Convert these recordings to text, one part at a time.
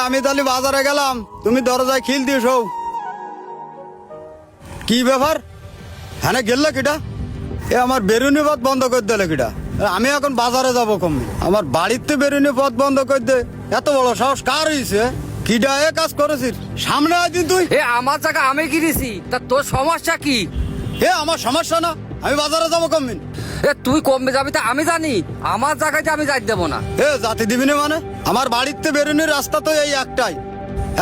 আমি তাহলে বাজারে গেলাম, তুমি দরজায় খিল দিস। কি ব্যাপার? হ্যাঁ গেলে কিটা? আমার বেরুনি পথ বন্ধ করে দিলে কিটা? আমি এখন বাজারে যাব কমনি, আমার বাড়িতে বেরুনি পথ বন্ধ করে দে। এত বড় সাহস কার হয়েছে? কিটা এ কাজ করেছিস? সামনে আছিস তুই? আমার জায়গা আমি গিয়েছি, তা তোর সমস্যা কি? আমার সমস্যা না, আমি বাজারে যাবো কমনি। তুই কমবে যাবি তা আমি জানি, আমার জায়গাতে আমি যাই দেবো না। জাতি দিবি না মানে? আমার বাড়িতে বেরুনির রাস্তা তো এই একটাই।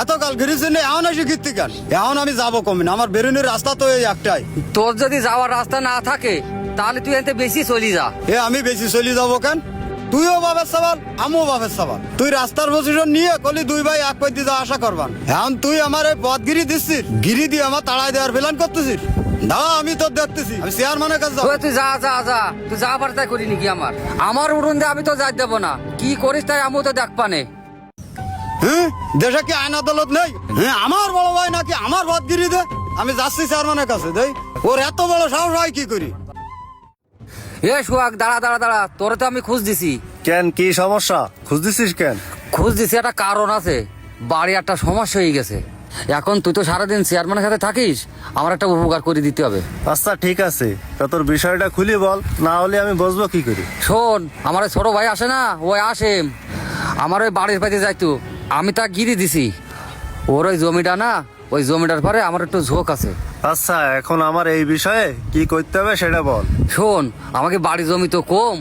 এত কাল ঘিরেছি না, এখন আসি কীর্তি কেন? এখন আমি যাবো কমনি, আমার বেরুনির রাস্তা তো এই একটাই। তোর যদি যাওয়ার রাস্তা না থাকে তাহলে তুই এতে বেশি চলি যা। আমি বেশি চলি যাবো কেন? তুইও বাপের সবাল, আমিও বাপের সবাল। তুই রাস্তার পজিশন নিয়ে কলি দুই ভাই এক পথ দিয়ে আশা করবান। এখন তুই আমার এই পথ গিরি দিচ্ছিস, গিরি দিয়ে আমার তাড়াই দেওয়ার প্ল্যান করতেছিস। দাঁড়া, আমি তোর দেখতেছি, আমি চেয়ারম্যানের কাছে যাবো। তুই যা যা যা, তুই যা পার তাই করি নাকি? আমার উড়ুন দিয়ে আমি তো যাই দেবো না। কি করিস তাই আমিও তো দেখ পানে। দেশে কি আইন আদালত নেই? আমার বড় ভাই নাকি আমার পথ গিরি দে? আমি যাচ্ছি চেয়ারম্যানের কাছে। দেই ওর এত বড় সাহস হয় কি করি? সোহাগ দাঁড়া দাঁড়া দাঁড়া, তোরে তো আমি খুঁজ দিছি। কেন, কি সমস্যা? খুঁজ দিছিস কেন? খুঁজ দিছি, একটা কারণ আছে। বাড়ি একটা সমস্যা হয়ে গেছে। এখন তুই তো সারাদিন চেয়ারম্যানের সাথে থাকিস, আমার একটা উপকার করে দিতে হবে। আচ্ছা ঠিক আছে, তা তোর বিষয়টা খুলি বল, না হলে আমি বুঝবো কি করি। শোন, আমার ওই ছোট ভাই আসে না, ওই আসে আমার ওই বাড়ির পাইতে যাইতো, আমি তা গিরি দিছি। ওর ওই জমিটা না, ওই জমিটার পরে আমার একটু ঝোঁক আছে। আচ্ছা, এখন আমার এই বিষয়ে কি করতে হবে সেটা বল। শোন, আমাকে বাড়ি জমি তো কম,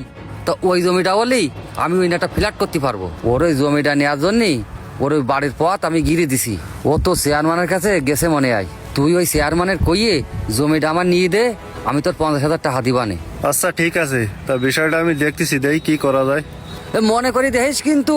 তো ওই জমিটা বলি আমি ওই একটা ফ্ল্যাট করতে পারবো। ওর ওই জমিটা নেওয়ার জন্যই ওর ওই বাড়ির পথ আমি গিরে দিছি। ও তো চেয়ারম্যানের কাছে গেছে মনে হয়। তুই ওই চেয়ারম্যানের কইয়ে জমিটা আমার নিয়ে দে, আমি তোর 50,000 টাকা দিবানে। আচ্ছা ঠিক আছে, তা বিষয়টা আমি দেখতেছি, দেই কি করা যায়। মনে করি দেখিস কিন্তু।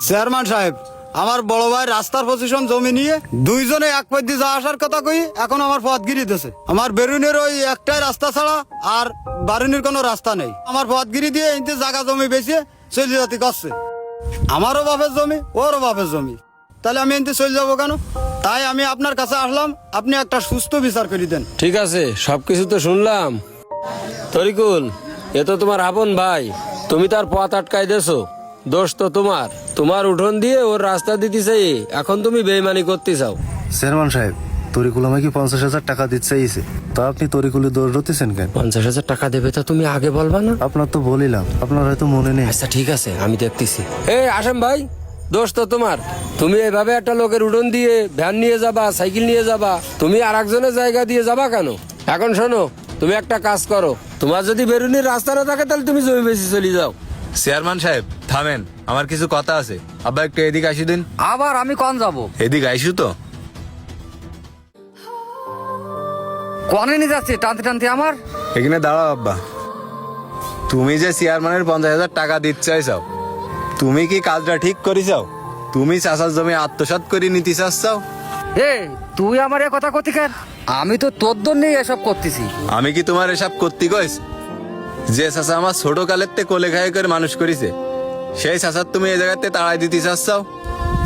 চেয়ারম্যান সাহেব, আমার বড় ভাই রাস্তার পজিশন জমি নিয়ে দুইজনে এক পথ দিয়ে যা আসার কথা কই, এখন আমার পথ গিরি দিয়েছে। আমার বেরুনের ওই একটাই রাস্তা ছাড়া আর বারুনির কোনো রাস্তা নেই। আমার পথ গিরি দিয়ে এনতে জায়গা জমি বেশি চলে যেতে করছে। আমারও বাপের জমি, ওরও বাপের জমি, তাহলে আমি এনতে চলে যাবো কেন? তাই আমি আপনার কাছে আসলাম, আপনি একটা সুস্থ বিচার করে দেন। ঠিক আছে, সবকিছু তো শুনলাম। তরিকুল, এ তো তোমার আপন ভাই, তুমি তার পথ আটকাই দেছো, দোষ তো তোমার। তোমার উঠোন দিয়ে ওর রাস্তা দিতে চাই, এখন তুমি বেইমানি করতে চাও। চেয়ারম্যান সাহেব, তরিকুল আমাকে 50,000 টাকা দিতে চাইছে, তা আপনি তরিকুলের দোষ ধরতেছেন কেন? 50,000 টাকা দেবে তা তুমি আগে বলবা না? আপনার তো বলিলাম, আপনার হয়তো মনে নেই। আচ্ছা ঠিক আছে, আমি দেখতেছি। আসাম ভাই, দোষ তো তোমার। তুমি এইভাবে একটা লোকের উঠোন দিয়ে ভ্যান নিয়ে যাবা, সাইকেল নিয়ে যাবা, তুমি আর একজনের জায়গা দিয়ে যাবা কেন? এখন শোনো, তুমি একটা কাজ করো, তোমার যদি বেরুনির রাস্তা না থাকে তাহলে তুমি জমি বেশি চলে যাও। চেয়ারম্যান সাহেব থামেন, আমার কিছু কথা আছে। আব্বা একটু এদিকে আসি দিন। আবার আমি কন যাব? এদিকে আইসু তো। কনে নিয়ে যাচ্ছে টানতে টানতে আমার? এখানে দাঁড়াও আব্বা। তুমি যে চেয়ারম্যানের 50,000 টাকা দিতে চাইছাও, তুমি কি কাজটা ঠিক করিছাও? তুমি চাষার জমি আত্মসাৎ করে নিতে চাচ্ছাও? তুই আমার এ কথা করতে কেন? আমি তো তোর জন্যই এসব করতেছি। আমি কি তোমার এসব করতে কইস? যে চাষা আমার ছোট কালের তে কোলে খাই করে মানুষ করেছে, সেই চাষার তুমি এই জায়গাতে তাড়াই দিতে চাচ্ছাও?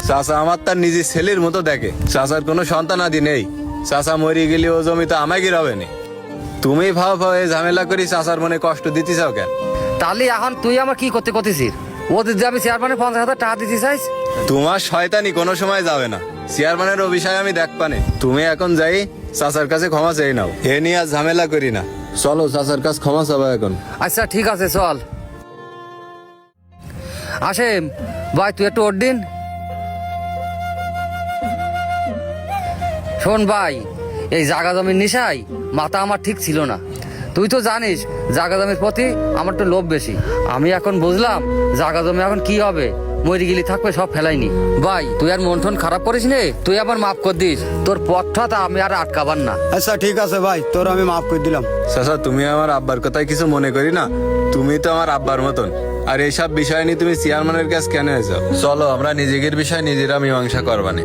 চাষা আমার তার নিজের ছেলের মতো দেখে। চাষার কোনো সন্তান আদি নেই। চাষা মরে গেলে ও জমি তো আমাকে রবে না। তুমি ভাও ভাও এই ঝামেলা করি চাষার মনে কষ্ট দিতে চাও কেন? তাহলে এখন তুই আমার কি করতে করতেছিস? ওদের যে আমি চেয়ারম্যানের 50,000 টাকা দিতে চাইছ? তোমার শয়তানি কোনো সময় যাবে না। চেয়ারম্যানের অভিষয় আমি দেখবানে। তুমি এখন যাই চাচার কাছে ক্ষমা চাই নাও, এ নিয়ে আর ঝামেলা করি না। চলো চাচার কাছে ক্ষমা চাবো এখন। আচ্ছা ঠিক আছে, চল। আসেম ভাই, তুই একটু ওর দিন। শোন ভাই, এই জাগা জমির নিশায় মাথা আমার ঠিক ছিল না। তুই তো জানিস জাগা জমির প্রতি আমার তো লোভ বেশি। আমি এখন বুঝলাম জাগা জমি এখন কি হবে, মরি গেলি থাকবে সব ফেলাইনি। ভাই তুই আর মন টন খারাপ করিস নে, তুই আমার মাফ করে দিস। তোর পথটা আমি আর আটকাবার না। আচ্ছা ঠিক আছে ভাই, তোর আমি মাফ করে দিলাম। চাচা, তুমি আমার আব্বার কথায় কিছু মনে করি না। তুমি তো আমার আব্বার মতন। আর এইসব বিষয় নিয়ে তুমি চেয়ারম্যানের কাছে কেন এসো? চলো আমরা নিজেদের বিষয় নিজেরা মীমাংসা করবানে।